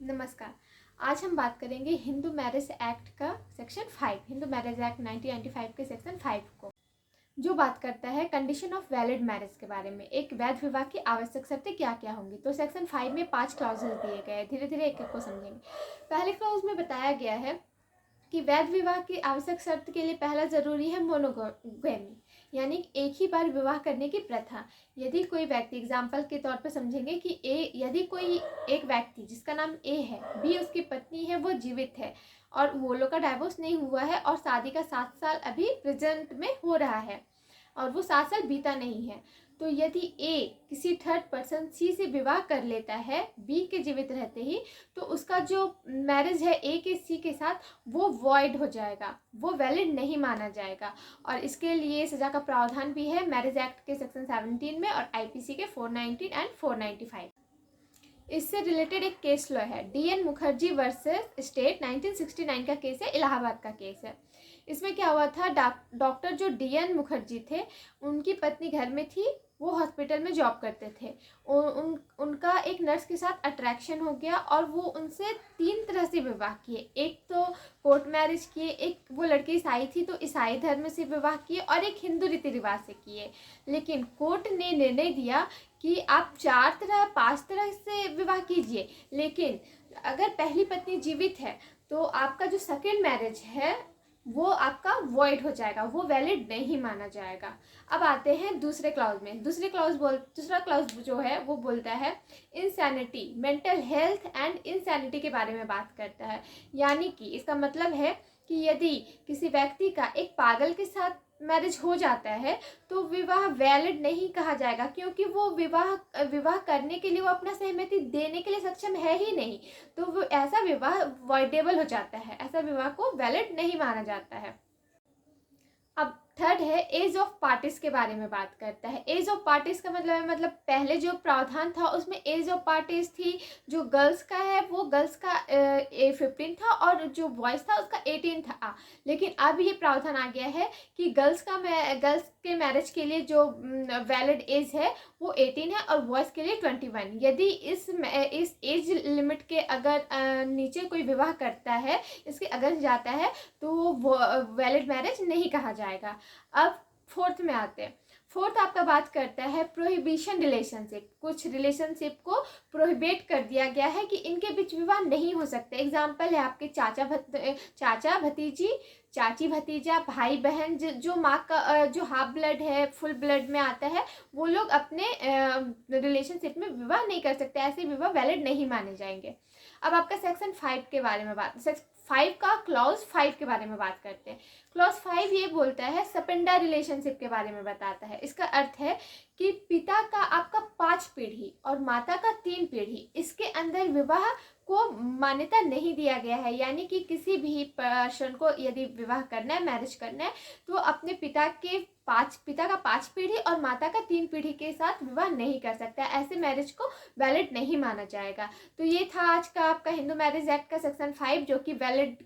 नमस्कार। आज हम बात करेंगे हिंदू मैरिज एक्ट का सेक्शन 5, हिंदू मैरिज एक्ट 1995 के सेक्शन 5 को, जो बात करता है कंडीशन ऑफ वैलिड मैरिज के बारे में। एक वैध विवाह की आवश्यक शर्तें क्या क्या होंगी। तो सेक्शन 5 में 5 क्लॉजेस दिए गए हैं। धीरे धीरे एक एक को समझेंगे। पहले क्लॉज में बताया गया है कि वैध विवाह की आवश्यक शर्त के लिए पहला जरूरी है मोनोगेमी, यानी एक ही बार विवाह करने की प्रथा। यदि कोई व्यक्ति, एग्जाम्पल के तौर पर समझेंगे कि यदि कोई एक व्यक्ति जिसका नाम ए है, बी उसकी पत्नी है, वो जीवित है और वो लोग का डाइवोर्स नहीं हुआ है और शादी का 7 साल अभी प्रेजेंट में हो रहा है और वो 7 साल बीता नहीं है, तो यदि ए किसी थर्ड पर्सन सी से विवाह कर लेता है बी के जीवित रहते ही, तो उसका जो मैरिज है ए के सी के साथ वो वॉइड हो जाएगा, वो वैलिड नहीं माना जाएगा। और इसके लिए सजा का प्रावधान भी है मैरिज एक्ट के सेक्शन 17 में और आईपीसी के 419 एंड 495। इससे रिलेटेड एक केस लॉ है, DN मुखर्जी वर्सेस स्टेट, 1969 का केस है, इलाहाबाद का केस है। इसमें क्या हुआ था, डॉक्टर जो DN मुखर्जी थे, उनकी पत्नी घर में थी, वो हॉस्पिटल में जॉब करते थे। उनका एक नर्स के साथ अट्रैक्शन हो गया और वो उनसे 3 तरह से विवाह किए। एक तो कोर्ट मैरिज किए, एक वो लड़की ईसाई थी तो ईसाई धर्म से विवाह किए, और एक हिंदू रीति रिवाज से किए। लेकिन कोर्ट ने निर्णय दिया कि आप 4 तरह 5 तरह से विवाह कीजिए, लेकिन अगर पहली पत्नी जीवित है तो आपका जो सेकेंड मैरिज है वो आपका वॉइड हो जाएगा, वो वैलिड नहीं माना जाएगा। अब आते हैं दूसरे क्लॉज में। दूसरा क्लॉज जो है वो बोलता है insanity, mental health and insanity के बारे में बात करता है। यानी कि इसका मतलब है कि यदि किसी व्यक्ति का एक पागल के साथ मैरिज हो जाता है तो विवाह वैलिड नहीं कहा जाएगा, क्योंकि वो विवाह करने के लिए वो अपना सहमति देने के लिए सक्षम है ही नहीं, तो वो ऐसा विवाह वॉइडेबल हो जाता है, ऐसा विवाह को वैलिड नहीं माना जाता है। अब थर्ड है एज ऑफ पार्टीज के बारे में बात करता है। एज ऑफ पार्टीज का मतलब पहले जो प्रावधान था उसमें एज ऑफ पार्टीज थी, जो गर्ल्स का है वो गर्ल्स का 15 था और जो बॉयज़ था उसका 18 था। लेकिन अब ये प्रावधान आ गया है कि गर्ल्स के मैरिज के लिए जो वैलिड एज है वो 18 है और बॉयज़ के लिए 21। यदि इस एज लिमिट के अगर नीचे कोई विवाह करता है, इसके अगेंस्ट जाता है, तो वो वैलिड मैरिज नहीं कहा जाएगा। अब फोर्थ में आते हैं। फोर्थ आपका बात करता है प्रोहिबिशन रिलेशनशिप। कुछ रिलेशनशिप को प्रोहिबिट कर दिया गया है कि इनके बीच विवाह नहीं हो सकते। एग्जाम्पल है आपके चाचा भतीजी, चाची भतीजा, भाई बहन, जो माँ का जो हाफ ब्लड है, फुल ब्लड में आता है, वो लोग अपने रिलेशनशिप में विवाह नहीं कर सकते। ऐसे विवाह वैलिड नहीं माने जाएंगे। अब आपका सेक्शन 5 के बारे में सेक्शन 5 का क्लॉज 5 के बारे में बात करते हैं। क्लॉज 5 ये बोलता है सपेंडा रिलेशनशिप के बारे में बताता है। इसका अर्थ है कि पिता का आपका 5 पीढ़ी और माता का 3 पीढ़ी, इसके अंदर विवाह को मान्यता नहीं दिया गया है। यानी कि किसी भी पर्सन को यदि विवाह करना है, मैरिज करना है, तो अपने पिता का 5 पीढ़ी और माता का 3 पीढ़ी के साथ विवाह नहीं कर सकता। ऐसे मैरिज को वैलिड नहीं माना जाएगा। तो ये था आज का आपका हिंदू मैरिज एक्ट का सेक्शन 5, जो कि वैलिड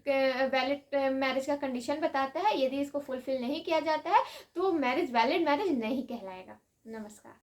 मैरिज का कंडीशन बताता है। यदि इसको फुलफिल नहीं किया जाता है तो मैरिज वैलिड मैरिज नहीं कहलाएगा। नमस्कार।